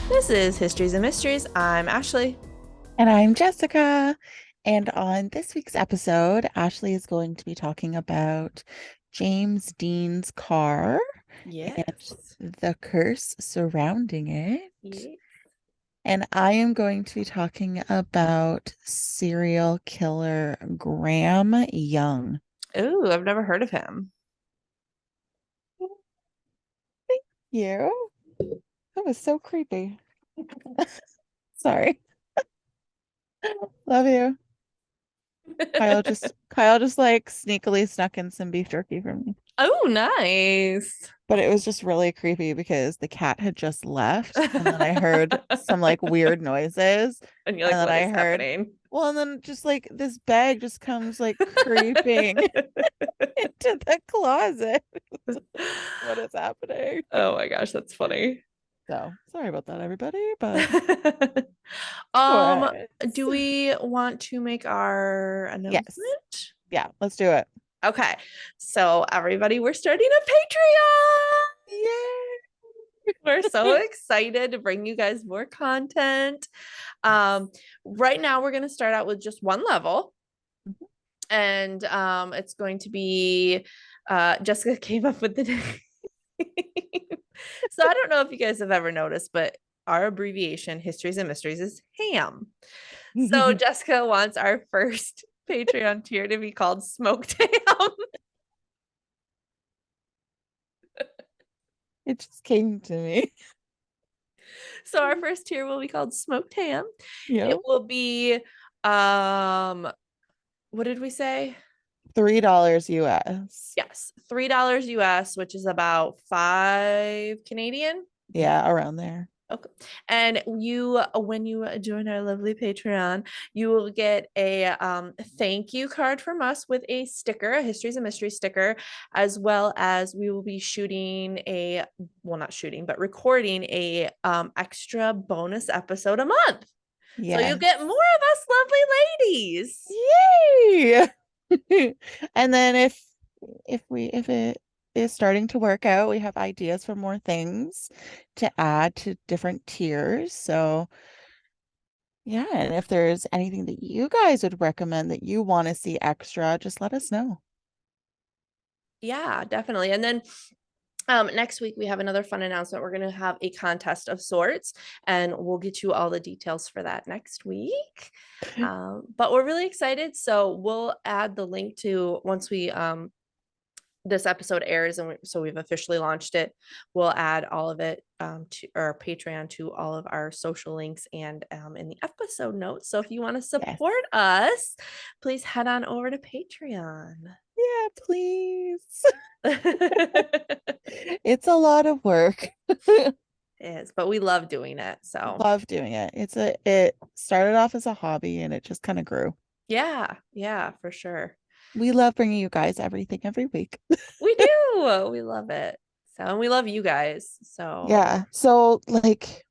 This is Histories and Mysteries. I'm Ashley. And I'm Jessica. And on this week's episode, Ashley is going to be talking about James Dean's car and Yes. the curse surrounding it. Yeah. And I am going to be talking about serial killer Graham Young. Ooh, I've never heard of him. Thank you. That was so creepy. Sorry. Love you. Kyle just like sneakily snuck in some beef jerky for me. Oh, nice. But it was just really creepy because the cat had just left, and then I heard some like weird noises, And you're and like, then what I is heard, happening? well, and then just like this bag just comes like creeping into the closet. What is happening? Oh my gosh, that's funny. So sorry about that, everybody, but all Um, right. do we want to make our Yes. announcement? Yeah, let's do it. Okay. So everybody, we're starting a Patreon. Yay! We're so excited to bring you guys more content. Um, right now we're going to start out with just one level, and it's going to be Jessica came up with the name. So I don't know if you guys have ever noticed, but our abbreviation, Histories and Mysteries, is HAM. So Jessica wants our first Patreon tier to be called Smoked Ham. It just came to me. So our first tier will be called Smoked Ham. Yeah. It will be what did we say? $3 US. Yes, $3 US, which is about 5 Canadian. Yeah, around there. Okay. And you, when you join our lovely Patreon, you will get a thank you card from us with a sticker, a Histories and Mysteries sticker, as well as we will be shooting a, well, not shooting, but recording a extra bonus episode a month. So you Yes. get more of us lovely ladies. Yay! And then if it is starting to work out, we have ideas for more things to add to different tiers. So yeah, and if there's anything that you guys would recommend that you want to see extra, just let us know. Yeah, definitely. And then next week we have another fun announcement. We're going to have a contest of sorts, and we'll get you all the details for that next week. But we're really excited, so we'll add the link to once we this episode airs, and so we've officially launched it. We'll add all of it to our Patreon, to all of our social links, and in the episode notes. So if you want to Yes. support us, please head on over to Patreon. Yeah, please. It It's a lot of work. is, but we love doing it. So Love doing it. It started off as a hobby and it just kind of grew. yeah, yeah, for sure. We love bringing you guys everything every week. We do. We love it. So, and we love you guys. So, Yeah. So like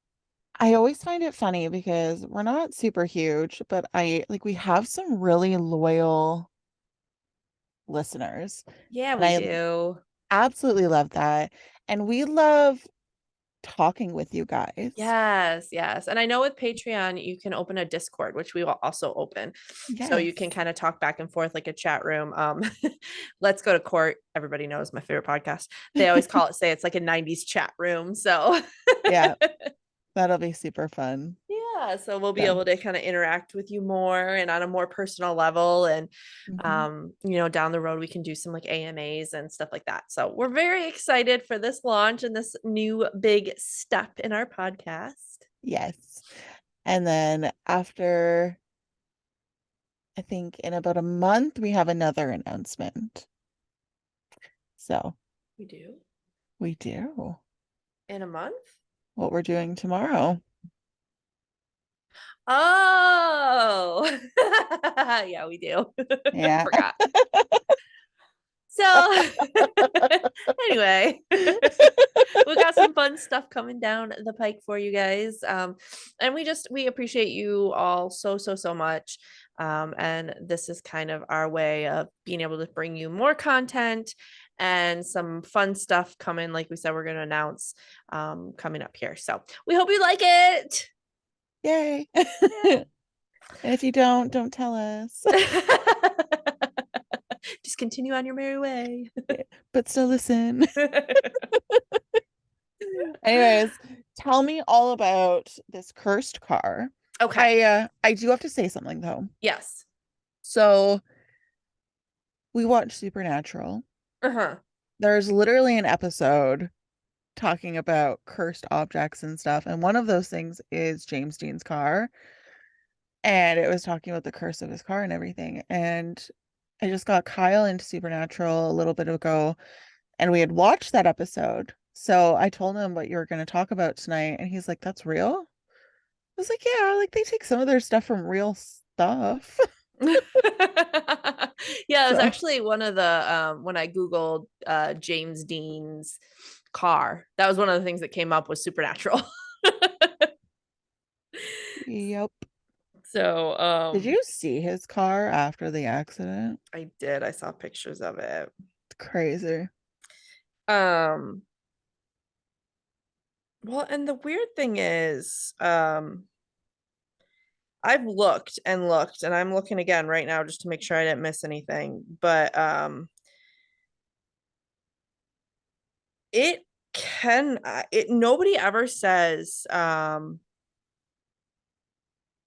I always find it funny because we're not super huge, but we have some really loyal listeners. yeah, And we I do. absolutely love that. And we love talking with you guys. Yes, yes. And I know with Patreon, you can open a Discord, which we will also open. So you can Yes. kind of talk back and forth like a chat room. Let's Go to Court. Everybody knows my favorite podcast. They always call it, say it's like a 90s chat room. So Yeah, that'll be super fun. yeah, so we'll be So, able to kind of interact with you more and on a more personal level. And mhm. down the road we can do some like AMAs and stuff like that. So we're very excited for this launch and this new big step in our podcast. Yes. And then after, I think in about a month, we have another announcement. So We do. we do In a month? what we're doing tomorrow. Oh, yeah, we do. Yeah. Forgot. So, anyway, we got some fun stuff coming down the pike for you guys. And we appreciate you all so much. And this is kind of our way of being able to bring you more content and some fun stuff coming. Like we said, we're going to announce coming up here. So we hope you like it. Yay. And if you don't tell us. Just continue on your merry way. But still listen. Anyways, tell me all about this cursed car. Okay. I do have to say something though. Yes. So we watched Supernatural. Uh-huh. There's literally an episode talking about cursed objects and stuff, and one of those things is James Dean's car. And it was talking about the curse of his car and everything. And I just got Kyle into Supernatural a little bit ago, and we had watched that episode. So I told him what you were going to talk about tonight, and he's like, "That's real?" I was like, "Yeah, like they take some of their stuff from real stuff." Yeah, it was So, actually one of the when I Googled James Dean's car, that was one of the things that came up was Supernatural. yep. So Did you see his car after the accident? I did. I saw pictures of it. It's crazy. Um well, and the weird thing is, I've looked and looked, and I'm looking again right now just to make sure I didn't miss anything. But it can it nobody ever says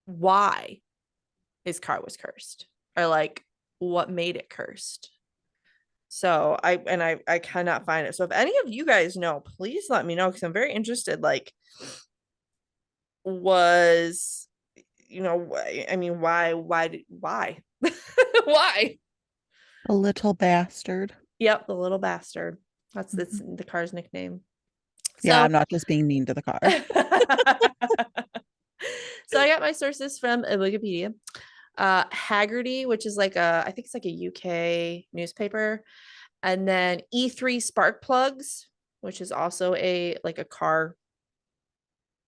why his car was cursed or like what made it cursed. So I cannot find it. So if any of you guys know, please let me know because I'm very interested. Like, was I mean, why why? A little bastard. Yep, the little bastard. That's the car's nickname. Yeah, So I'm not just being mean to the car. so I got my sources from Wikipedia. Haggerty, which is like I think it's like a UK newspaper, and then E3 Spark Plugs, which is also a like a car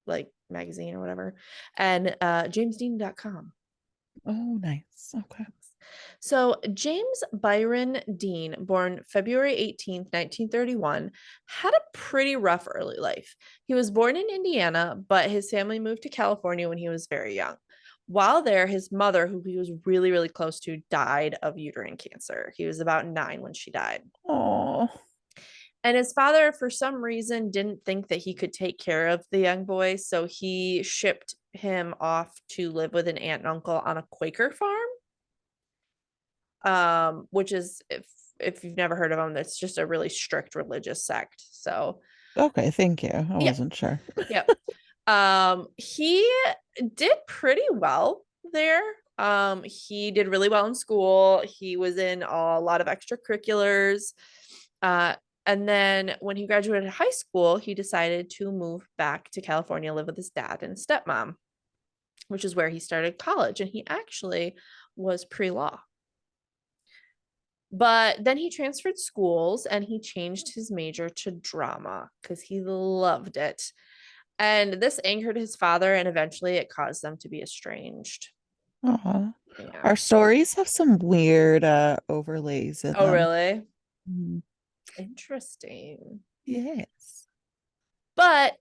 like magazine or whatever, and jamesdean.com. Oh, nice. Okay. So, James Byron Dean, born February 18th, 1931, had a pretty rough early life. He was born in Indiana, but his family moved to California when he was very young. While there, his mother, who he was really, really close to, died of uterine cancer. He was about 9 when she died. Oh, And his father, for some reason, didn't think that he could take care of the young boy. So he shipped him off to live with an aunt and uncle on a Quaker farm, which is if you've never heard of them, that's just a really strict religious sect. So okay. Thank you. I yeah, wasn't sure. yep. He did pretty well there. He did really well in school. He was in a lot of extracurriculars. Uh, and then when he graduated high school, he decided to move back to California, live with his dad and stepmom, which is where he started college. And he actually was pre-law. But then he transferred schools and he changed his major to drama because he loved it. And this angered his father, and eventually it caused them to be estranged. Aw. Yeah. Our stories have some weird overlays in Oh, them. really? Mm, Interesting. yes. But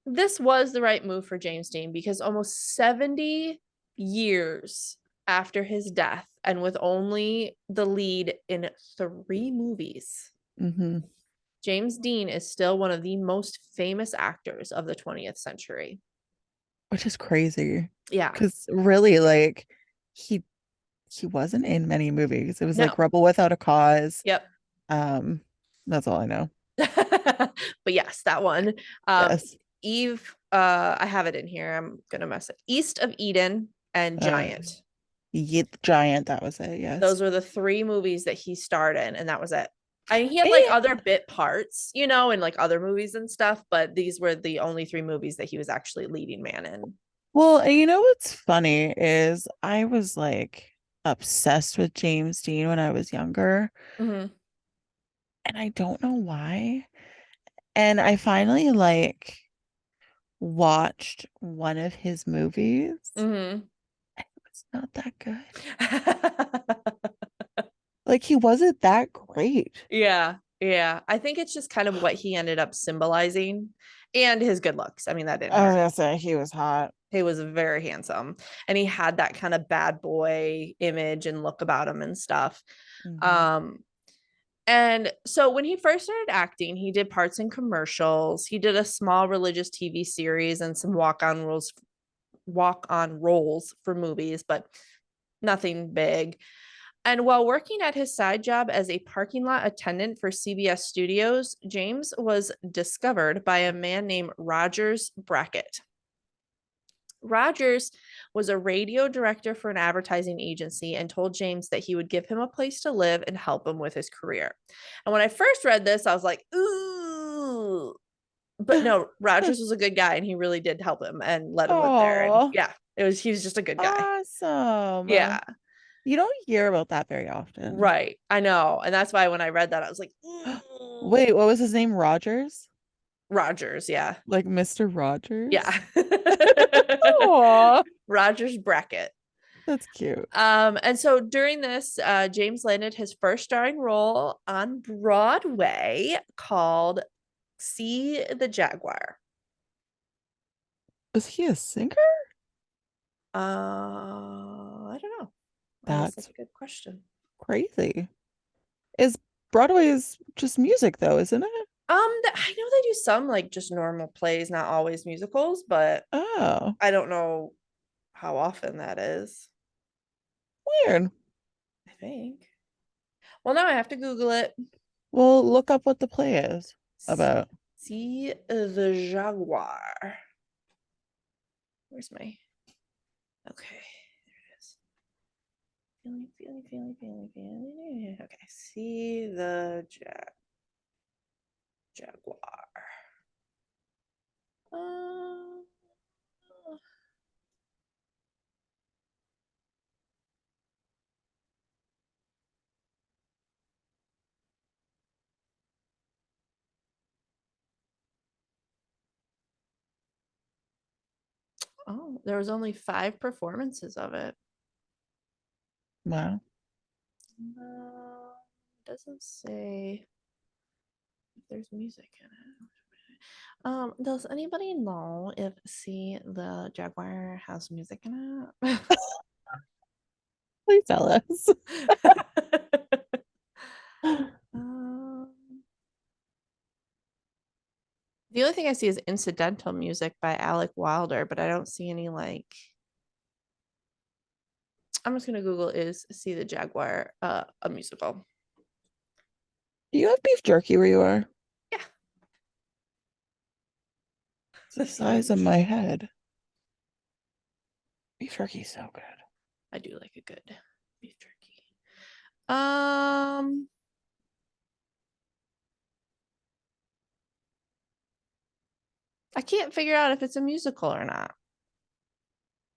this was the right move for James Dean because almost 70 years after his death, and with only the lead in 3 movies, Hmm. James Dean is still one of the most famous actors of the 20th century. Which is crazy. Yeah. Because really, like, he he wasn't in many movies. It was like No. Rebel Without a Cause. Yep. Um, that's all I know. But yes, that one. Yes. Eve, I have it in here. I'm gonna mess it. East of Eden and Uh, Giant. Yit Giant, that was it. Yes. Those were the 3 movies that he starred in, and that was it. I mean, he had like And, other bit parts, in like other movies and stuff, but these were the only 3 movies that he was actually leading man in. well, and you know what's funny is I was like obsessed with James Dean when I was younger, Mm-hmm. and I don't know why. And I finally like watched one of his movies. Mm-hmm. It's not that good. Like he wasn't that great. Yeah. Yeah, I think it's just kind of what he ended up symbolizing and his good looks. I mean, that didn't I was hurt. gonna say he was hot. He was very handsome and he had that kind of bad boy image and look about him and stuff. Hmm. Um, and so when he first started acting, he did parts in commercials. He did a small religious TV series and some walk-on roles for movies, but nothing big. And while working at his side job as a parking lot attendant for CBS Studios, James was discovered by a man named Rogers Brackett. Rogers was a radio director for an advertising agency and told James that he would give him a place to live and help him with his career. And when I first read this, I was like, ooh. But no, Rogers was a good guy and he really did help him and let him live there. And Oh, yeah, he was just a good guy. awesome. Yeah, You don't hear about that very often. right. I know. And that's why when I read that, I was like, ooh. Wait, what was his name? Rogers? Rogers, yeah. Like Mr. Rogers? Yeah. Oh, Rogers Brackett. that's cute. And so during this, James landed his first starring role on Broadway called See the Jaguar. Was he a singer? I don't know. I guess that's That's a good question. crazy. Is Broadway is just music though, isn't it? I know they do some like just normal plays, not always musicals, but Oh, I don't know how often that is. weird. I think. Well, now I have to Google it. We'll look up what the play is about. See the Jaguar. Where's my? Okay, there it is. Feeling. Okay, see the Jaguar. Uh, oh, there was only 5 performances of it. Wow. Uh, doesn't say if there's music in it. Does anybody know if See the Jaguar has music in it? Please tell us. um, the only thing I see is incidental music by Alec Wilder, but I don't see any like. I'm just gonna Google is See the Jaguar a musical. Do you have beef jerky where you are? Yeah, It's the size of my head. Beef jerky's so good. I do like a good beef jerky. Um, I can't figure out if it's a musical or not.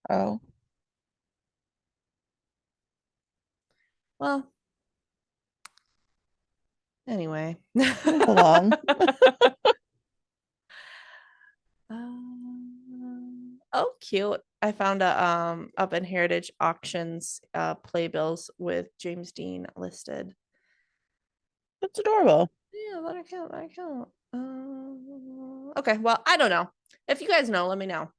Oh, Well, anyway. move along. Oh, cute. I found a up in Heritage Auctions playbills with James Dean listed. It's adorable. Yeah, let it count. Let it count. Okay, well, I don't know. If you guys know, let me know.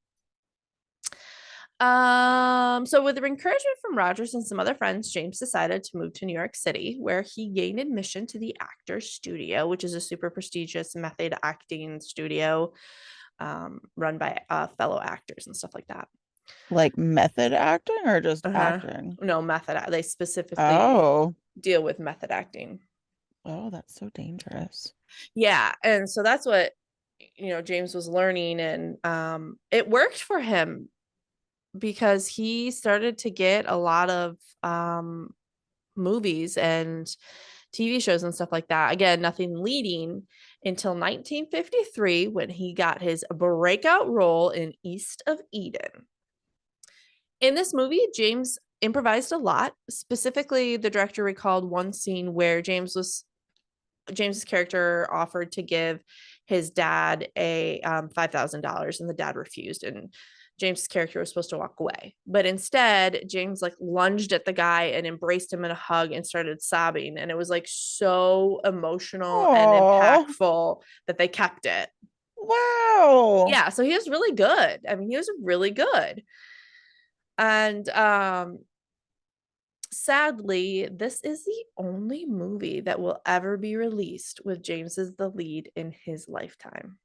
So with the encouragement from Rogers and some other friends, James decided to move to New York City, where he gained admission to the Actors Studio, which is a super prestigious method acting studio run by fellow actors and stuff like that. Like method acting or just Uh-huh. acting? No, method. They specifically Oh, deal with method acting. oh, that's so dangerous. Yeah, and so that's what James was learning, and it worked for him because he started to get a lot of movies and TV shows and stuff like that. Again, nothing leading until 1953 when he got his breakout role in East of Eden. In this movie, James improvised a lot. Specifically, the director recalled one scene where James's character offered to give his dad a $5,000 and the dad refused, and James' character was supposed to walk away. But instead, James like lunged at the guy and embraced him in a hug and started sobbing. And it was like so emotional and Oh, impactful that they kept it. wow. Yeah, so he was really good. I mean, he was really good. And sadly, this is the only movie that will ever be released with James as the lead in his lifetime.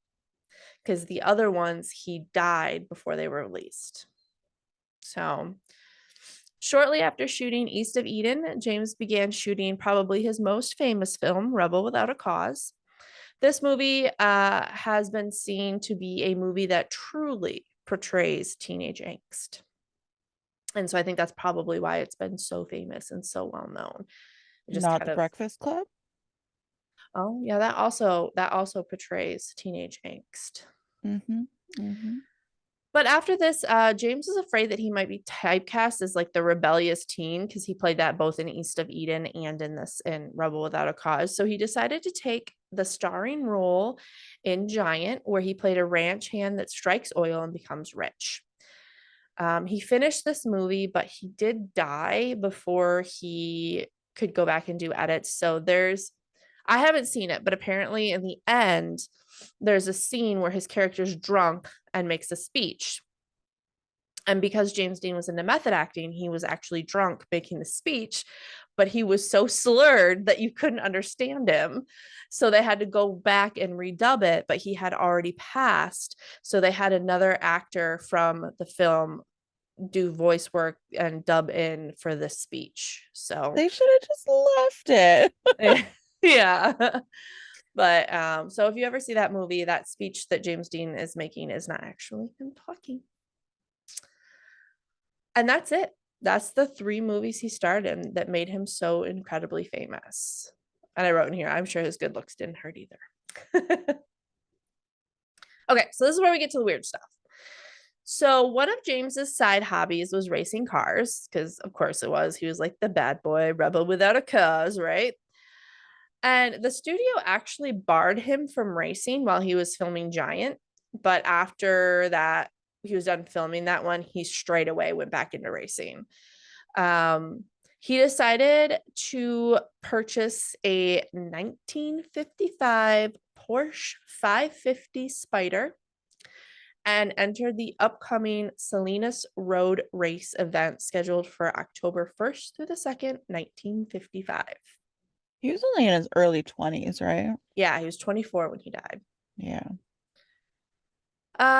Because the other ones, he died before they were released. So, shortly after shooting East of Eden, James began shooting probably his most famous film, Rebel Without a Cause. This movie has been seen to be a movie that truly portrays teenage angst. And so I think that's probably why it's been so famous and so well known. It just Not kind the of, Breakfast Club? oh yeah, that also portrays teenage angst. Mm-hmm. Mm-hmm. But after this, James is afraid that he might be typecast as like the rebellious teen because he played that both in East of Eden and in Rebel Without a Cause. So he decided to take the starring role in Giant, where he played a ranch hand that strikes oil and becomes rich. He finished this movie, but he did die before he could go back and do edits. So I haven't seen it, but apparently in the end, there's a scene where his character's drunk and makes a speech. And because James Dean was into method acting, he was actually drunk making the speech, but he was so slurred that you couldn't understand him. So they had to go back and redub it, but he had already passed. So they had another actor from the film do voice work and dub in for this speech. So They should have just left it. yeah. But so if you ever see that movie, that speech that James Dean is making is not actually him talking. And that's it. That's the three movies he starred in that made him so incredibly famous. And I wrote in here, I'm sure his good looks didn't hurt either. Okay, so this is where we get to the weird stuff. So one of James's side hobbies was racing cars, because of course it was. He was like the bad boy, rebel without a cause, right? And the studio actually barred him from racing while he was filming Giant. But after that, he was done filming that one, he straight away went back into racing. Um, he decided to purchase a 1955 Porsche 550 Spider and entered the upcoming Salinas Road Race event scheduled for October 1st through the 2nd, 1955. He was only in his early 20s, right? Yeah, he was 24 when he died. Yeah.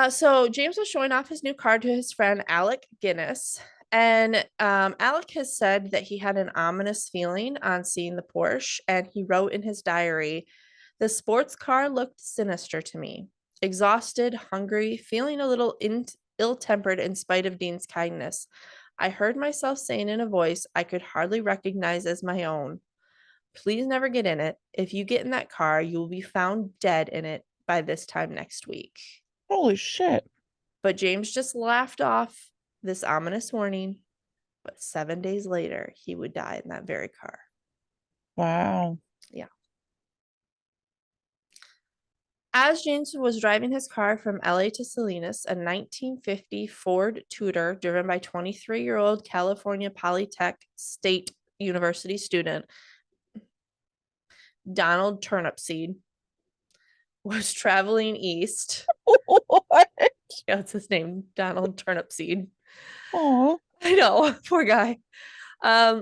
So James was showing off his new car to his friend Alec Guinness. And Alec has said that he had an ominous feeling on seeing the Porsche. And he wrote in his diary, the sports car looked sinister to me. Exhausted, hungry, feeling a little ill-tempered in spite of Dean's kindness. I heard myself saying in a voice I could hardly recognize as my own, please never get in it. If you get in that car, you will be found dead in it by this time next week. Holy shit. But James just laughed off this ominous warning. But 7 days later, he would die in that very car. Wow. Yeah. As James was driving his car from LA to Salinas, a 1950 Ford Tudor driven by 23-year-old California Polytech State University student Donald Turnipseed was traveling east. What? Yeah, that's his name, Donald Turnipseed. Oh. I know, poor guy.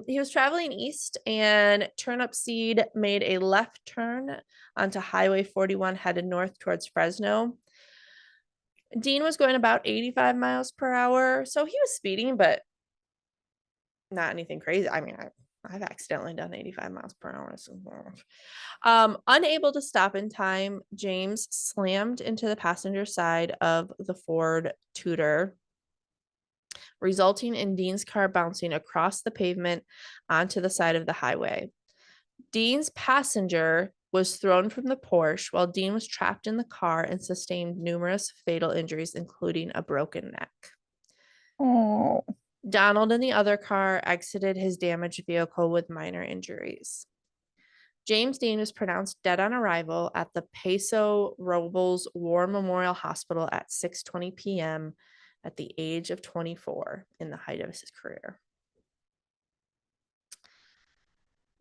He was traveling east, and Turnipseed made a left turn onto Highway 41 headed north towards Fresno. Dean was going about 85 miles per hour, so he was speeding, but not anything crazy. I mean, I've accidentally done 85 miles per hour. So. Unable to stop in time, James slammed into the passenger side of the Ford Tudor, resulting in Dean's car bouncing across the pavement onto the side of the highway. Dean's passenger was thrown from the Porsche while Dean was trapped in the car and sustained numerous fatal injuries, including a broken neck. Oh. Donald in the other car exited his damaged vehicle with minor injuries. James Dean was pronounced dead on arrival at the Paso Robles War Memorial Hospital at 6:20 p.m. at the age of 24 in the height of his career.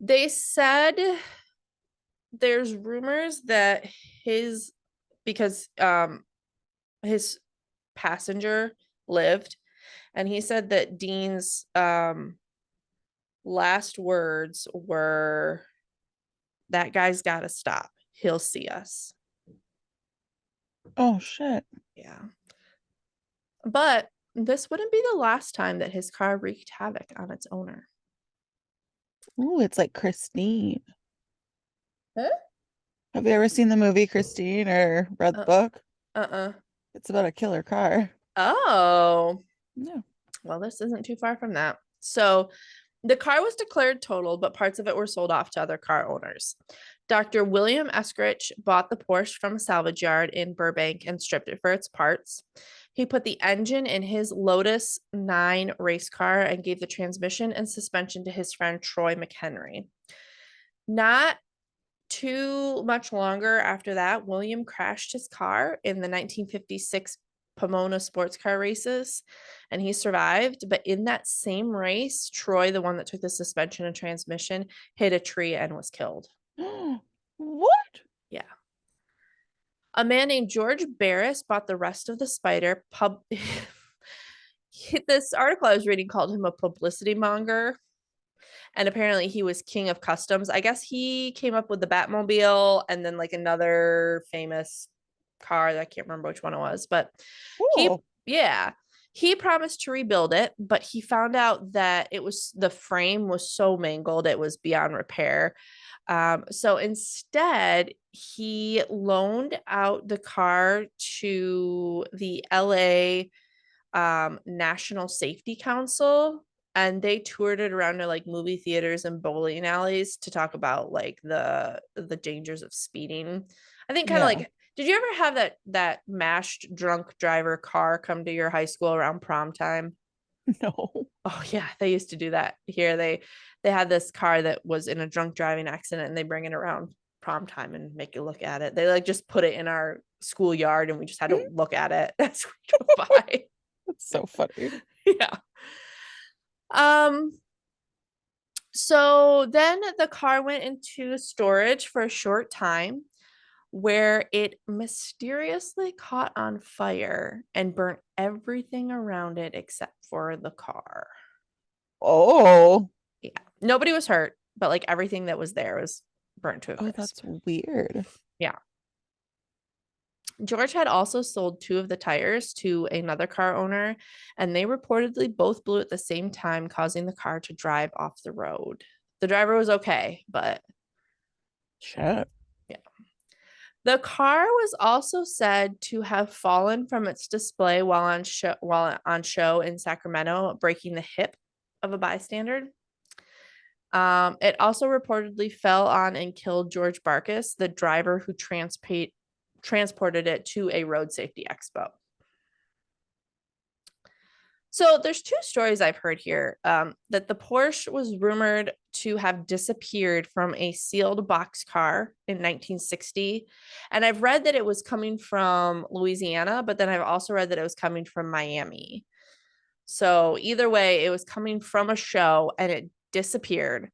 They said there's rumors that his because his passenger lived, and he said that Dean's last words were, that guy's got to stop, he'll see us. Oh shit. Yeah, but this wouldn't be the last time that his car wreaked havoc on its owner. Ooh, it's like Christine. Huh? Have you ever seen the movie Christine or read the uh, book? uh-uh. It's about a killer car. Oh, Yeah. well, this isn't too far from that. So the car was declared totaled, but parts of it were sold off to other car owners. Dr. William Eskrich bought the Porsche from a salvage yard in Burbank and stripped it for its parts. He put the engine in his Lotus 9 race car and gave the transmission and suspension to his friend Troy McHenry. Not too much longer after that, William crashed his car in the 1956 Pomona sports car races, and he survived. But in that same race, Troy, the one that took the suspension and transmission, hit a tree and was killed. What? Yeah. A man named George Barris bought the rest of the spider. This article I was reading called him a publicity monger, and apparently he was king of customs. I guess he came up with the Batmobile and then like another famous car that I can't remember which one it was, but he, Cool. yeah, he promised to rebuild it, but he found out that the frame was so mangled it was beyond repair. So instead, he loaned out the car to the LA National Safety Council, and they toured it around to like movie theaters and bowling alleys to talk about like the dangers of speeding. I think kind of Yeah. like, did you ever have that mashed drunk driver car come to your high school around prom time? No. Oh yeah, they used to do that here. They had this car that was in a drunk driving accident, and they bring it around prom time and make you look at it. They like just put it in our schoolyard, and we just had to look at it as we drove by. That's so funny. Yeah. Um, so then the car went into storage for a short time where it mysteriously caught on fire and burnt everything around it except for the car. Oh. Yeah. Nobody was hurt, but like everything that was there was burnt to a Oh, crisp. that's weird. Yeah. George had also sold 2 of the tires to another car owner, and they reportedly both blew at the same time, causing the car to drive off the road. The driver was okay, but Shit. yeah. The car was also said to have fallen from its display while on show in Sacramento, breaking the hip of a bystander. It also reportedly fell on and killed George Barkis, the driver who transported it to a road safety expo. So there's 2 stories I've heard here, that the Porsche was rumored to have disappeared from a sealed box car in 1960. And I've read that it was coming from Louisiana, but then I've also read that it was coming from Miami. So either way, it was coming from a show and it disappeared.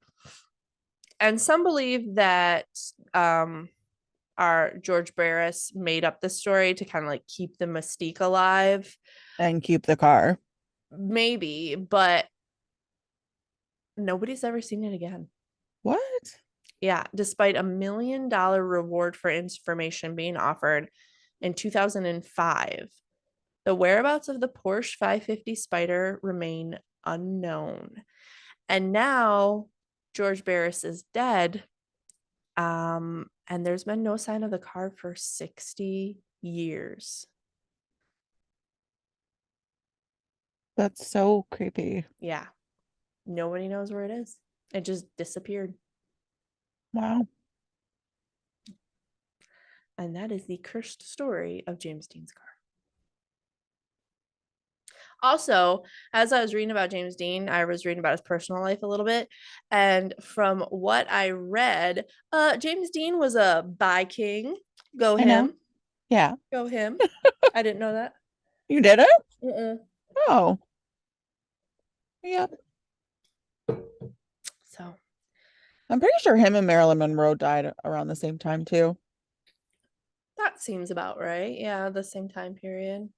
And some believe that our George Barris made up the story to kind of like keep the mystique alive. And keep the car. Maybe, but nobody's ever seen it again. What? Yeah, despite $1 million reward for information being offered in 2005, the whereabouts of the Porsche 550 Spider remain unknown. And now George Barris is dead. And there's been no sign of the car for 60 years. That's so creepy. Yeah. Nobody knows where it is. It just disappeared. Wow. And that is the cursed story of James Dean's car. Also, as I was reading about James Dean, I was reading about his personal life a little bit. And from what I read, James Dean was a bi king. Go I know. him. Yeah. Go him. I didn't know that. You did it? Mm-mm. Oh, yeah. So I'm pretty sure him and Marilyn Monroe died around the same time too. that seems about right. Yeah, the same time period.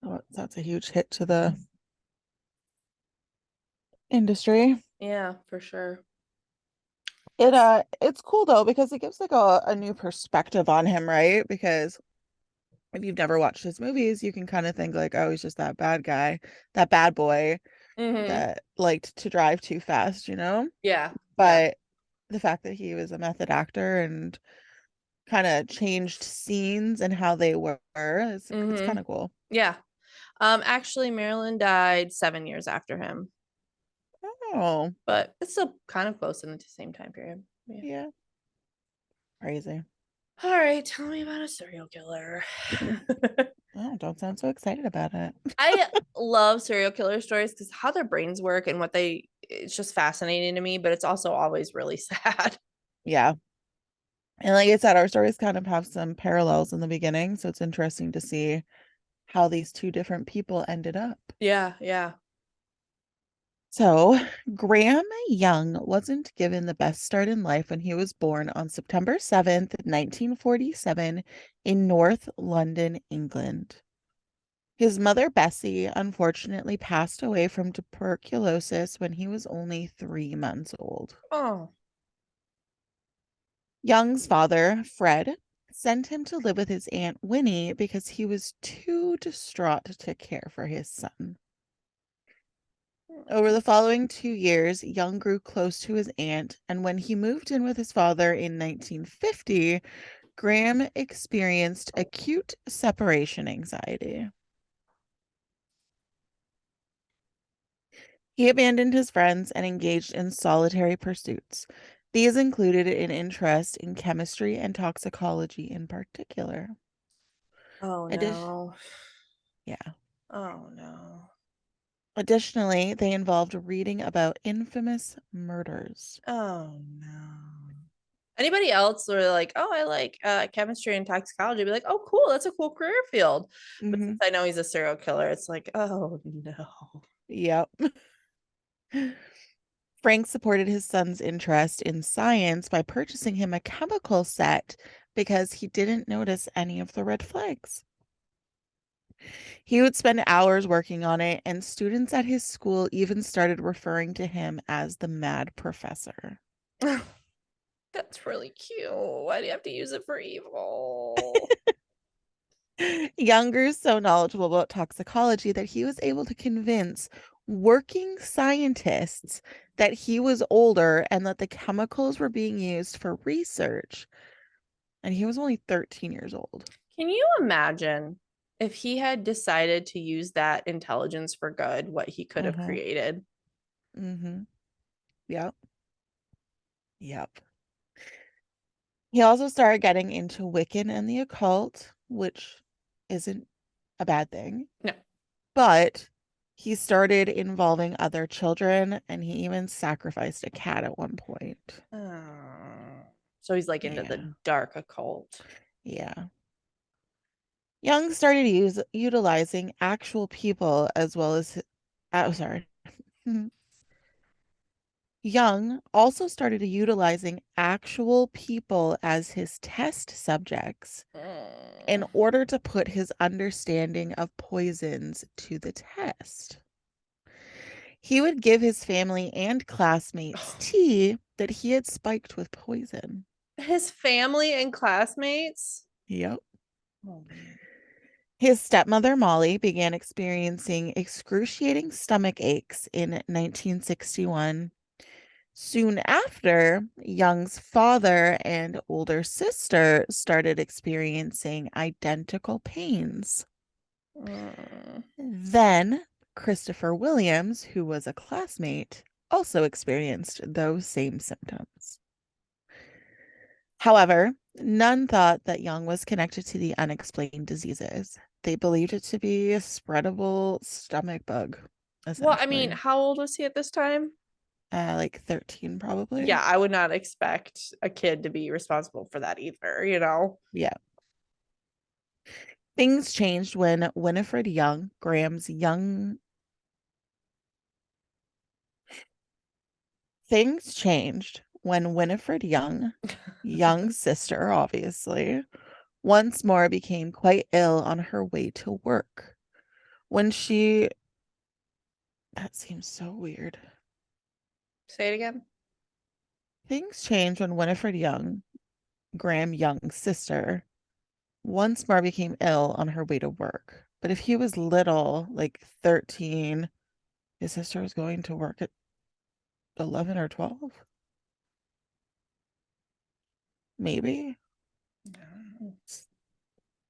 Oh, that's a huge hit to the industry. Yeah, for sure. It's cool though because it gives like a new perspective on him, right? Because if you've never watched his movies, you can kind of think like, oh, he's just that bad guy, that bad boy Mm-hmm. that liked to drive too fast, you know? Yeah, yeah. But the fact that he was a method actor and kind of changed scenes and how they were, it's Mm-hmm. kind of cool. Yeah. Actually, Marilyn died 7 years after him, Oh, but it's still kind of close in the same time period. Yeah. yeah, crazy. All right, tell me about a serial killer. Oh, don't sound so excited about it. I love serial killer stories because how their brains work and what they it's just fascinating to me, but it's also always really sad. Yeah. And like I said, our stories kind of have some parallels in the beginning, so it's interesting to see how these two different people ended up. Yeah, yeah. So, Graham Young wasn't given the best start in life when he was born on September 7th, 1947, in North London, England. His mother, Bessie, unfortunately passed away from tuberculosis when he was only 3 months old. Oh. Young's father, Fred, sent him to live with his Aunt Winnie because he was too distraught to care for his son. Over the following 2 years, Young grew close to his aunt, and when he moved in with his father in 1950, Graham experienced acute separation anxiety. He abandoned his friends and engaged in solitary pursuits. These included an interest in chemistry and toxicology in particular. Oh Addi- no. yeah. Oh no. Additionally, they involved reading about infamous murders. Oh no. Anybody else were like, oh, I like chemistry and toxicology, be like, oh, cool, that's a cool career field. But Hmm. since I know he's a serial killer, it's like, oh no. Yep. Frank supported his son's interest in science by purchasing him a chemical set because he didn't notice any of the red flags. He would spend hours working on it, and students at his school even started referring to him as the mad professor. That's really cute. Why do you have to use it for evil? Young grew so knowledgeable about toxicology that he was able to convince working scientists that he was older and that the chemicals were being used for research. And he was only 13 years old. Can you imagine if he had decided to use that intelligence for good, what he could have Uh-huh. created? Mm-hmm. Yep. Yep. He also started getting into Wiccan and the occult, which isn't a bad thing, No. but he started involving other children and he even sacrificed a cat at one point. Oh. So he's like into Yeah. the dark occult. Yeah. Young started utilizing actual people as well as sorry. Young also started utilizing actual people as his test subjects in Mm. order to put his understanding of poisons to the test. He would give his family and classmates tea that he had spiked with poison. His family and classmates. Yep. Oh man. His stepmother, Molly, began experiencing excruciating stomach aches in 1961. Soon after, Young's father and older sister started experiencing identical pains. Mm. Then, Christopher Williams, who was a classmate, also experienced those same symptoms. However, none thought that Young was connected to the unexplained diseases. They believed it to be a spreadable stomach bug, Well, I mean, essentially. how old was he at this time? Like 13, Yeah, probably. I would not expect a kid to be responsible for that either, you know? Yeah. Things changed when Winifred Young, Graham's young Things changed when Winifred Young, Young's sister, obviously, once more became quite ill on her way to work. When she, that seems so weird. Say it again. Things changed when Winifred Young, Graham Young's sister, once more became ill on her way to work. But if he was little, like 13, his sister was going to work at 11 or 12, maybe.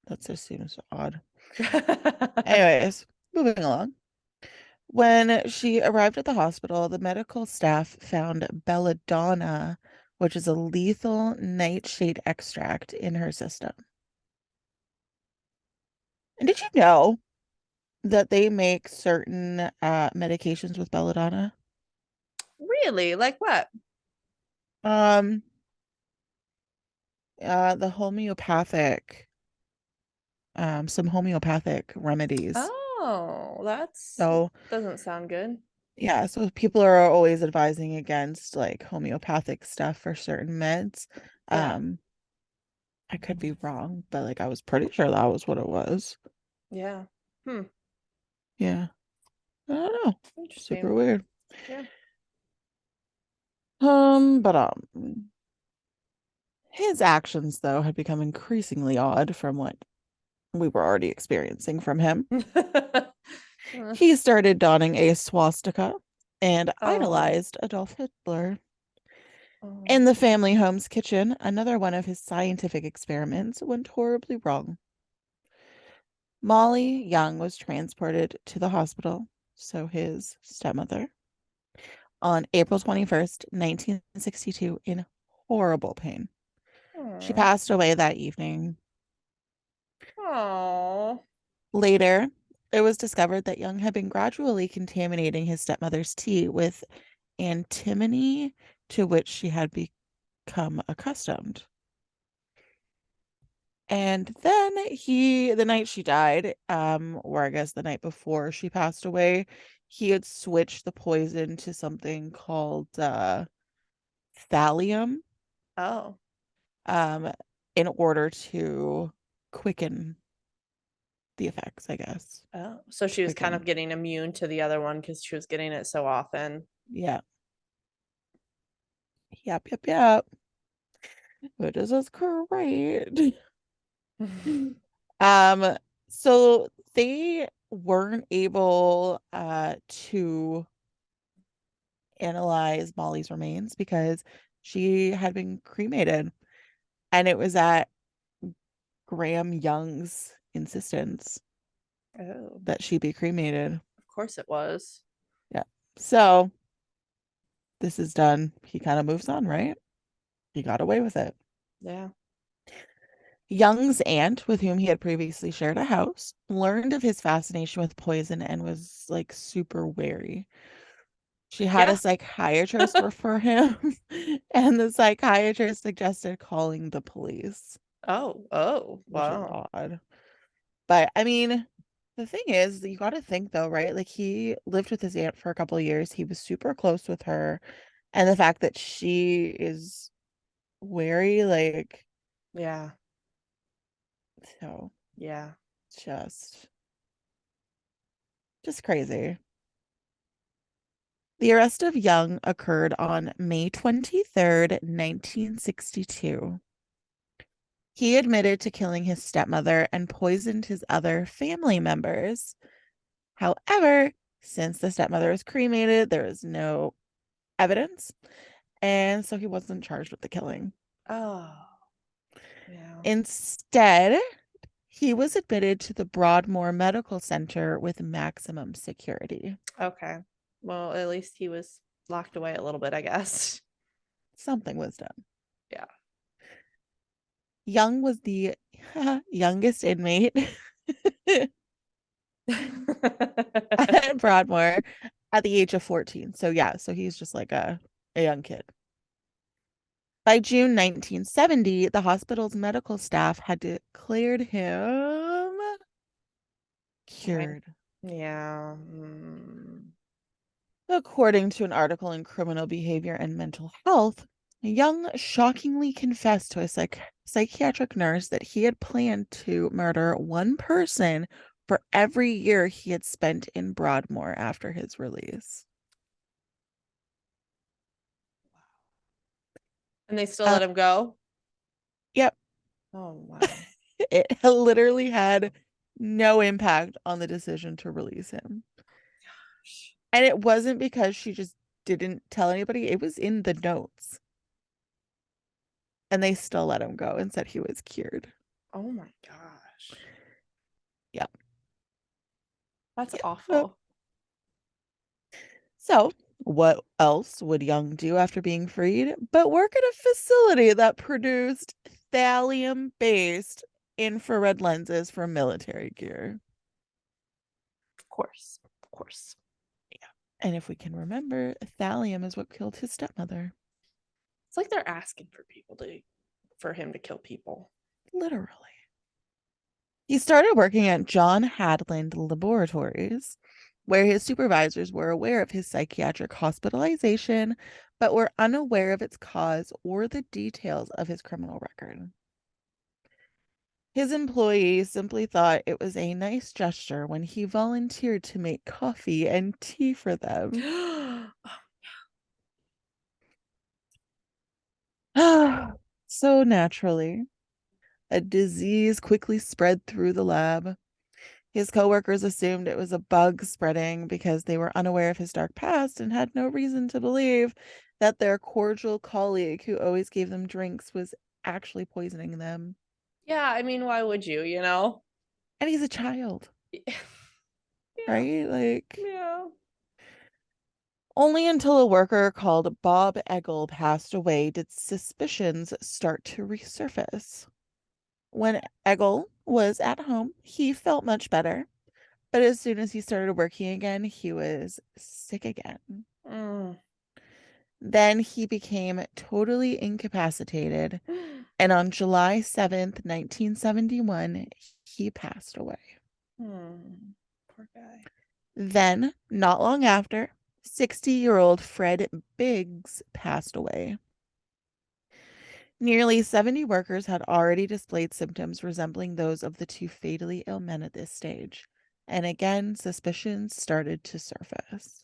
That just seems odd. Anyways, moving along. When she arrived at the hospital, the medical staff found belladonna, which is a lethal nightshade extract, in her system. And did you know that they make certain medications with belladonna? Really? Like what? Um, the homeopathic, some homeopathic remedies. Oh, that's So doesn't sound good. yeah, so people are always advising against like homeopathic stuff for certain meds. Yeah. Um, I could be wrong, but like I was pretty sure that was what it was. Yeah. Hmm. Yeah. I don't know. Super Interesting. weird. Yeah. But his actions though had become increasingly odd from what we were already experiencing from him. Uh, He started donning a swastika and oh. idolized Adolf Hitler. Oh. In the family home's kitchen, another one of his scientific experiments went horribly wrong. Molly Young was transported to the hospital, so his stepmother, on April 21st, 1962, in horrible pain. She Oh. passed away that evening. Oh. Later, it was discovered that Young had been gradually contaminating his stepmother's tea with antimony, to which she had become accustomed. And then the night she died, or I guess the night before she passed away, he had switched the poison to something called thallium, Oh. um, in order to quicken the effects, I guess. Oh. So To she was kind quicken. of getting immune to the other one because she was getting it so often. Yeah. Yep. Which is just great. Um, so they weren't able to analyze Molly's remains because she had been cremated, and it was at Graham Young's insistence Oh. that she be cremated. Of course it was. Yeah. So this is done. He kind of moves on, right? He got away with it. Yeah. Young's aunt, with whom he had previously shared a house, learned of his fascination with poison and was like super wary. She had a Yeah. psychiatrist refer him, and the psychiatrist suggested calling the police, Oh. Oh. which is Wow. odd. But I mean, the thing is, you got to think though, right? Like he lived with his aunt for a couple of years. He was super close with her. And the fact that she is wary, like, Yeah. so Yeah. just just crazy. The arrest of Young occurred on May 23rd, 1962. He admitted to killing his stepmother and poisoned his other family members. However, since the stepmother was cremated, there is no evidence, and so he wasn't charged with the killing. Oh. Yeah. Instead, he was admitted to the Broadmoor Medical Center with maximum security. Okay. Well, at least he was locked away a little bit, I guess. Something was done. Yeah. Young was the youngest inmate at Broadmoor at the age of 14. So yeah, so he's just like a young kid. By June 1970, the hospital's medical staff had declared him Right. cured. Yeah. According to an article in Criminal Behavior and Mental Health, Young shockingly confessed to a psychiatric nurse that he had planned to murder one person for every year he had spent in Broadmoor after his release. And they still Uh, let him go? yep, Oh, wow. it literally had no impact on the decision to release him. And it wasn't because she just didn't tell anybody, it was in the notes. And they still let him go and said he was cured. Oh my gosh. Yep. That's Yep. awful. So, what else would Young do after being freed but work at a facility that produced thallium based infrared lenses for military gear? Of course. Of course. And if we can remember, thallium is what killed his stepmother. It's like they're asking for him to kill people. Literally. He started working at John Hadland Laboratories, where his supervisors were aware of his psychiatric hospitalization, but were unaware of its cause or the details of his criminal record. His employees simply thought it was a nice gesture when he volunteered to make coffee and tea for them. So naturally, a disease quickly spread through the lab. His coworkers assumed it was a bug spreading because they were unaware of his dark past and had no reason to believe that their cordial colleague who always gave them drinks was actually poisoning them. Yeah, I mean, why would you, you know? And he's a child, Yeah. right? Like, Yeah. only until a worker called Bob Eggle passed away did suspicions start to resurface. When Eggle was at home, he felt much better, but as soon as he started working again, he was sick again. Mm. Then he became totally incapacitated, and on July 7th, 1971, he passed away. Poor guy. Then, not long after, 60-year-old Fred Biggs passed away. Nearly 70 workers had already displayed symptoms resembling those of the two fatally ill men at this stage, and again, suspicions started to surface.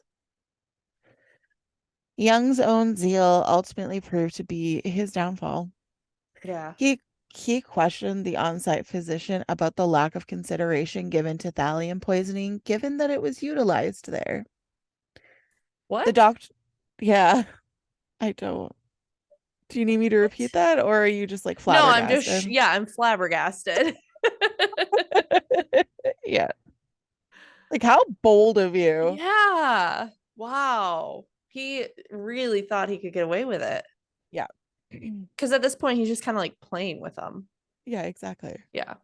Young's own zeal ultimately proved to be his downfall. Yeah. He he questioned the on-site physician about the lack of consideration given to thallium poisoning, given that it was utilized there. The What? doctor, yeah, I don't. Do you need me to repeat What? that, or are you just like No, I'm just, flabbergasted? yeah, I'm flabbergasted. Yeah. Like, how bold of you. Yeah. Wow. He really thought he could get away with it. Yeah. Because at this point, he's just kind of like playing with them. Yeah, exactly. Yeah.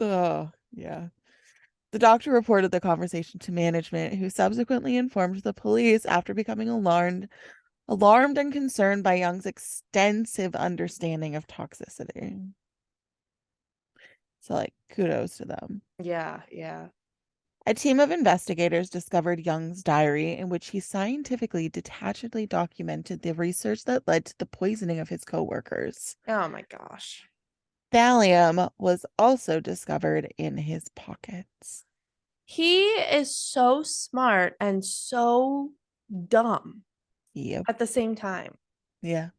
Oh, yeah. The doctor reported the conversation to management, who subsequently informed the police after becoming alarmed and concerned by Young's extensive understanding of toxicity. So, like, kudos to them. Yeah. Yeah. A team of investigators discovered Young's diary, in which he scientifically detachedly documented the research that led to the poisoning of his coworkers. Oh my gosh. Thallium was also discovered in his pockets. He is so smart and so dumb Yep. at the same time. Yeah.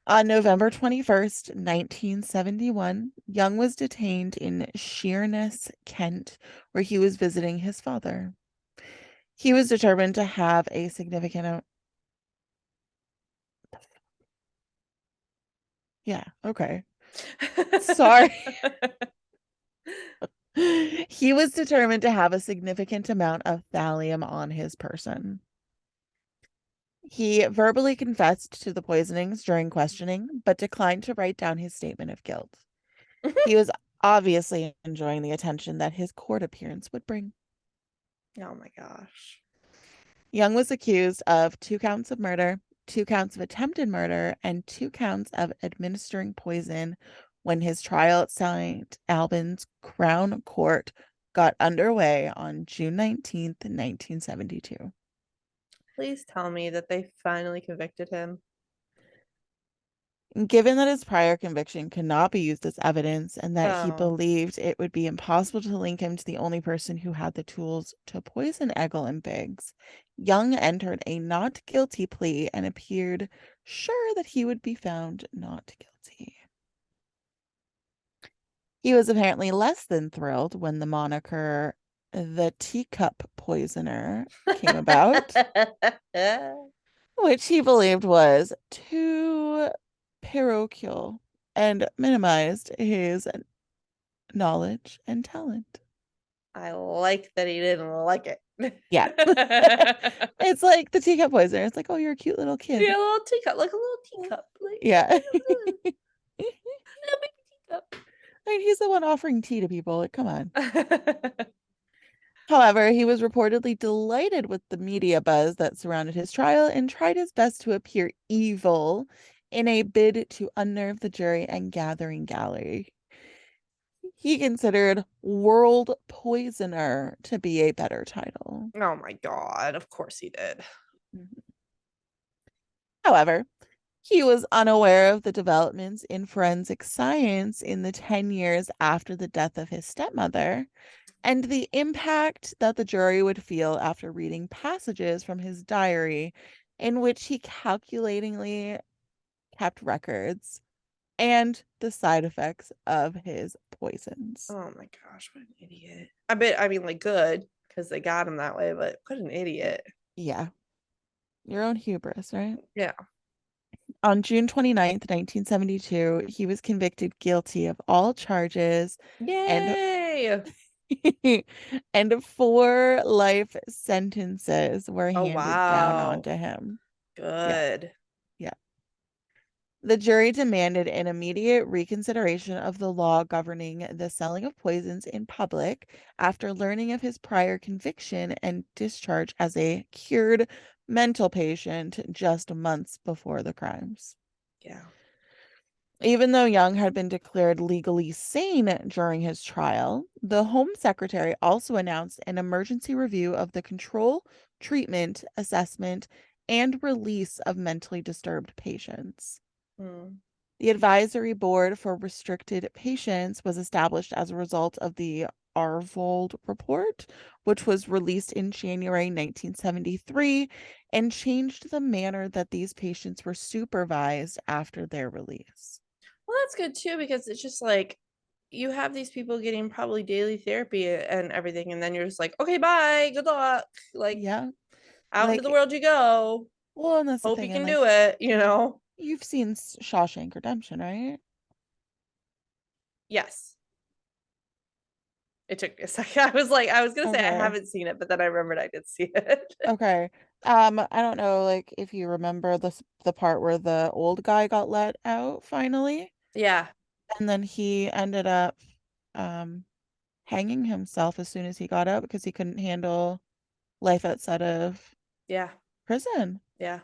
On November 21st, 1971, Young was detained in Sheerness, Kent, where he was visiting his father. He was determined to have a significant. Yeah, okay. Sorry. He was determined to have a significant amount of thallium on his person. He verbally confessed to the poisonings during questioning, but declined to write down his statement of guilt. He was obviously enjoying the attention that his court appearance would bring. Oh my gosh. Young was accused of 2 counts of murder, 2 counts of attempted murder, and 2 counts of administering poison when his trial at St. Albans Crown Court got underway on June 19th, 1972. Please tell me that they finally convicted him. Given that his prior conviction could not be used as evidence and that he Oh, believed it would be impossible to link him to the only person who had the tools to poison Eggle and Biggs, Young entered a not guilty plea and appeared sure that he would be found not guilty. He was apparently less than thrilled when the moniker the Teacup Poisoner came about, which he believed was too parochial and minimized his knowledge and talent. I like that he didn't like it. Yeah. It's like the teacup poisoner. It's like, oh, you're a cute little Yeah, kid. a little teacup, like a little teacup, like Yeah. little baby teacup. I mean, he's the one offering tea to people. Like, come on. However, he was reportedly delighted with the media buzz that surrounded his trial and tried his best to appear evil in a bid to unnerve the jury and gathering gallery. He considered World Poisoner to be a better title. Oh my God, of course he did. Mhm. However, he was unaware of the developments in forensic science in the 10 years after the death of his stepmother and the impact that the jury would feel after reading passages from his diary in which he calculatingly kept records and the side effects of his poisons. Oh my gosh, what an idiot. I bet, I mean, like, good because they got him that way, but what an idiot. Yeah, your own hubris, right? Yeah. On June 29th, 1972, he was convicted guilty of all charges and Yay. and four life sentences were Oh, handed down wow. onto him. Yeah, Good. yeah. The jury demanded an immediate reconsideration of the law governing the selling of poisons in public after learning of his prior conviction and discharge as a cured mental patient just months before the crimes. Yeah. Even though Young had been declared legally sane during his trial, the Home Secretary also announced an emergency review of the control, treatment, assessment, and release of mentally disturbed patients. Hmm. The Advisory Board for Restricted Patients was established as a result of the Arvold Report, which was released in January 1973 and changed the manner that these patients were supervised after their release. Well, that's good too because it's just like you have these people getting probably daily therapy and everything, and then you're just like, okay, bye, good luck. Like, Yeah. out into the Like, world you go. well, and that's the Hope you thing. And can like, do it. you've seen Shawshank Redemption, right? Yes. It took me a second. I was like, I was gonna say I Okay. haven't seen it, but then I remembered I did see it. Okay. I don't know, like, if you remember the part where the old guy got let out finally, Yeah. and then he ended up um hanging himself as soon as he got out because he couldn't handle life outside of Yeah. prison. Yeah.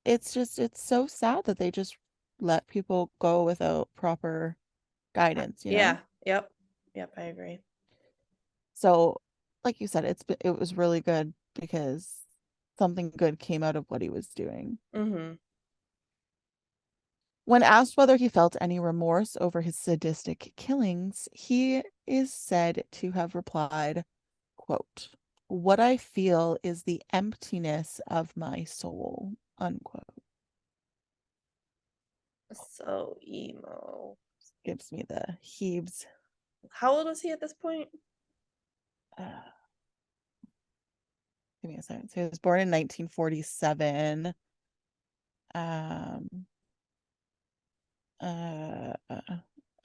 It's so sad that they just let people go without proper guidance, you know? Yeah. Yep. Yep, I agree. So, like you said, it was really good because something good came out of what he was doing. Mm-hmm. When asked whether he felt any remorse over his sadistic killings, he is said to have replied, quote, "What I feel is the emptiness of my soul," unquote. So emo. Gives me the heaves. How old was he at this point? Uh, Give me a second. So he was born in 1947. Um, and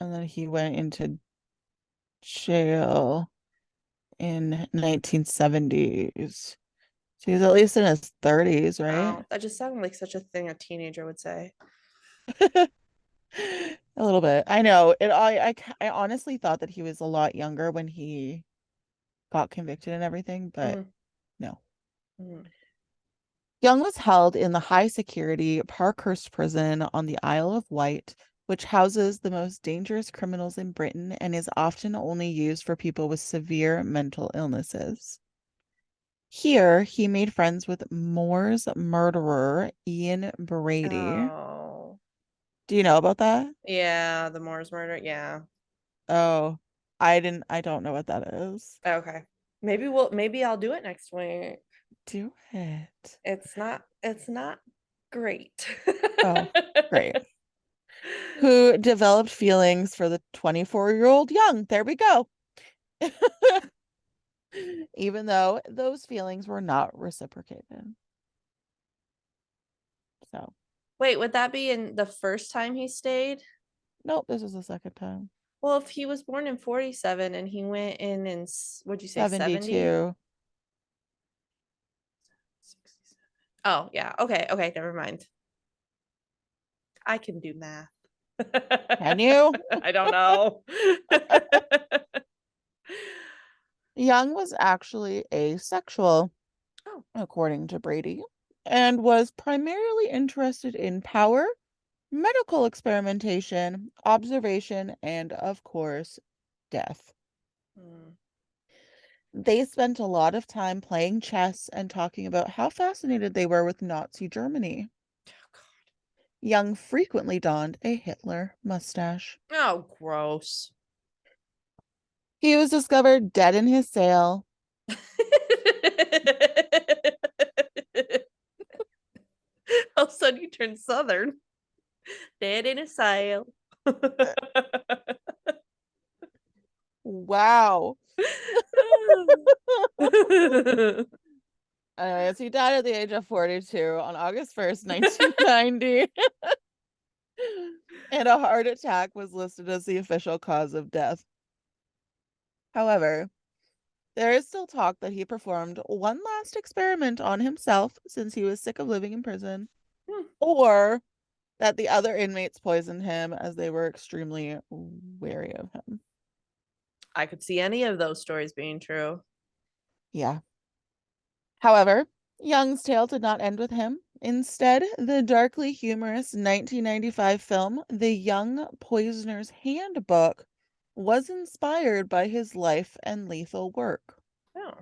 then he went into jail in 1970s. So he's at least in his 30s, right? Oh, that just sounded like such a thing a teenager would say. A little bit. I know. I honestly thought that he was a lot younger when he got convicted and everything, but Mm-hmm. no. Mm-hmm. Young was held in the high security Parkhurst prison on the Isle of Wight which houses the most dangerous criminals in Britain and is often only used for people with severe mental illnesses. Here, he made friends with Moore's murderer, Ian Brady. Oh. Do you know about that? Yeah, the Moore's murder. Yeah. Oh, I don't know what that is. Okay. Maybe I'll do it next week. Do it. It's not great. Oh, great. Who developed feelings for the 24-year-old young? There we go. Even though those feelings were not reciprocated. So, Wait, would that be in the first time he stayed? nope, this is the second time. Well, if he was born in 47 and he went in what'd you say, 70? 72. Oh, yeah. Okay, okay, never mind. I can do math. Can you? I don't know. Young was actually asexual, Oh. according to Brady, and was primarily interested in power, medical experimentation, observation, and, of course, death. Hmm. They spent a lot of time playing chess and talking about how fascinated they were with Nazi Germany. Young frequently donned a Hitler mustache. Oh, gross. He was discovered dead in his cell. All of a sudden, you turn southern. Dead in a sail. Wow. Anyways, he died at the age of 42 on August 1st, 1990. And a heart attack was listed as the official cause of death. However, there is still talk that he performed one last experiment on himself since he was sick of living in prison, Hmm. or that the other inmates poisoned him as they were extremely wary of him. I could see any of those stories being true. Yeah. However, Young's tale did not end with him. Instead, the darkly humorous 1995 film, The Young Poisoner's Handbook, was inspired by his life and lethal work. Oh,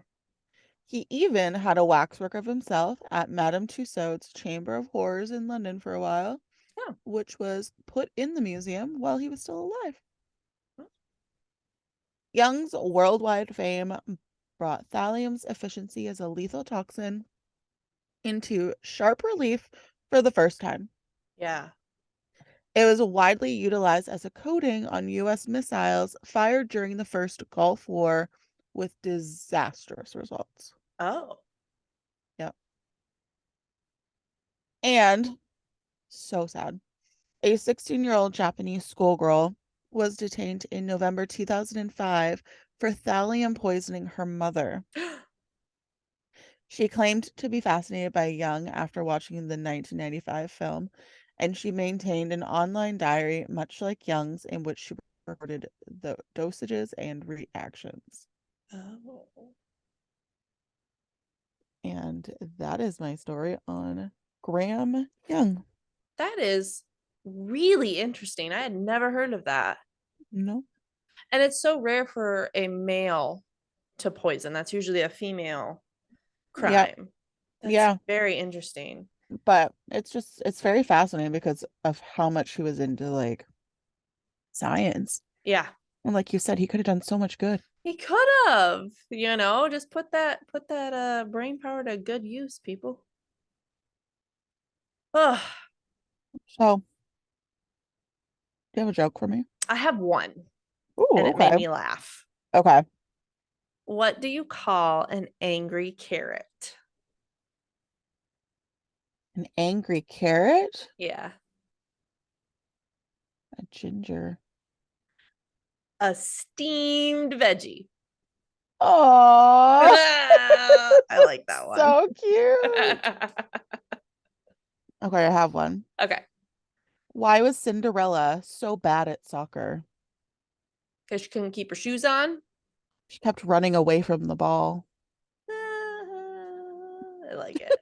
He even had a waxwork of himself at Madame Tussauds Chamber of Horrors in London for a while, oh, which was put in the museum while he was still alive. oh. Young's worldwide fame brought thallium's efficiency as a lethal toxin into sharp relief for the first time. Yeah. It was widely utilized as a coating on U.S. missiles fired during the First Gulf War with disastrous results. Oh. Yep. And so sad. A 16-year-old Japanese schoolgirl was detained in November 2005 for thallium poisoning her mother. She claimed to be fascinated by Young after watching the 1995 film, and she maintained an online diary much like Young's in which she recorded the dosages and reactions. Oh. And that is my story on Graham Young. That is really interesting. I had never heard of that. No. And it's so rare for a male to poison. That's usually a female Yep. crime. That's Yeah. very interesting. But it's very fascinating because of how much he was into like science. Yeah. And like you said, he could have done so much good. He could have, just put that brain power to good use, people. Ugh. So, do you have a joke for me? I have one, and Ooh, it made okay. me laugh. Okay. What do you call an angry carrot? An angry carrot? Yeah. A ginger. A steamed veggie. Oh, I like that one. so cute. Okay, I have one. Okay. Why was Cinderella so bad at soccer? Because she couldn't keep her shoes on. She kept running away from the ball. I like it.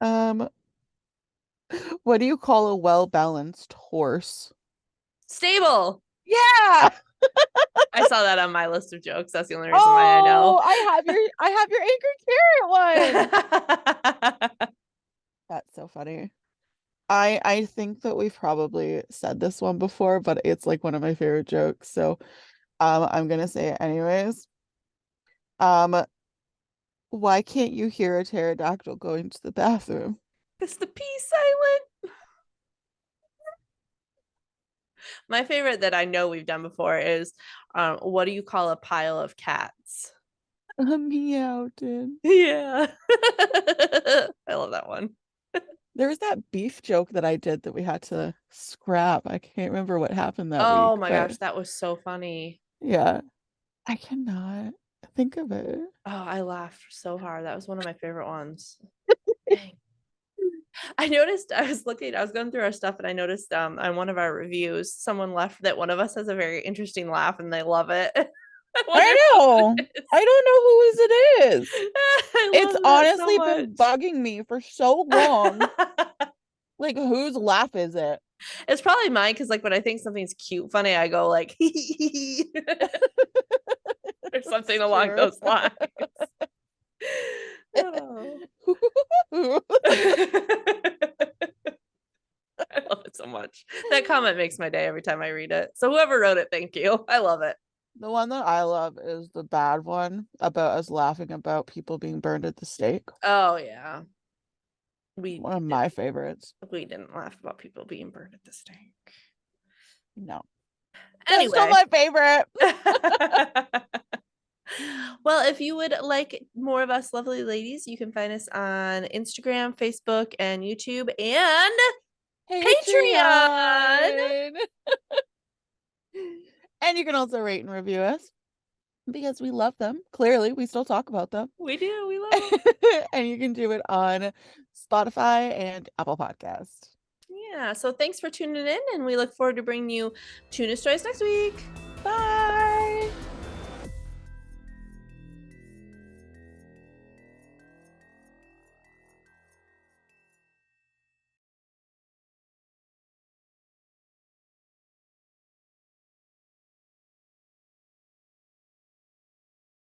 Um, what do you call a well-balanced horse? Stable. Yeah. I saw that on my list of jokes. That's the only reason why I know. Oh, I have your anchor carrot one. That's so funny. I think that we've probably said this one before, but it's like one of my favorite jokes. So I'm gonna say it anyways. Um, why can't you hear a pterodactyl going to the bathroom? It's the P silent. My favorite that I know we've done before is what do you call a pile of cats? A Meowton. Yeah. I love that one. There was that beef joke that I did that we had to scrap. I can't remember what happened that week, Oh my but gosh, that was so funny. yeah, I cannot think of it. Oh, I laughed so hard. That was one of my favorite ones. Dang. I noticed I was going through our stuff and I noticed on one of our reviews, someone left that one of us has a very interesting laugh and they love it. I wonder I who know. it is. I don't know whose it is. I It's love that so honestly been much. bugging me for so long. Like, whose laugh is it? It's probably mine because like when I think something's cute, funny, I go like or something That's along true. those lines. Oh. I love it so much. That comment makes my day every time I read it. So whoever wrote it, thank you. I love it. The one that I love is the bad one about us laughing about people being burned at the stake. Oh yeah. We One of did my favorites. we didn't laugh about people being burned at the stake. No, that's still Anyway. my favorite. Well, if you would like more of us lovely ladies, you can find us on Instagram, Facebook, and YouTube and Patreon. Patreon. And you can also rate and review us because we love them. Clearly, we still talk about them. We do. We love them. And you can do it on Spotify and Apple Podcast. Yeah. So thanks for tuning in, and we look forward to bringing you tuna stories next week. Bye.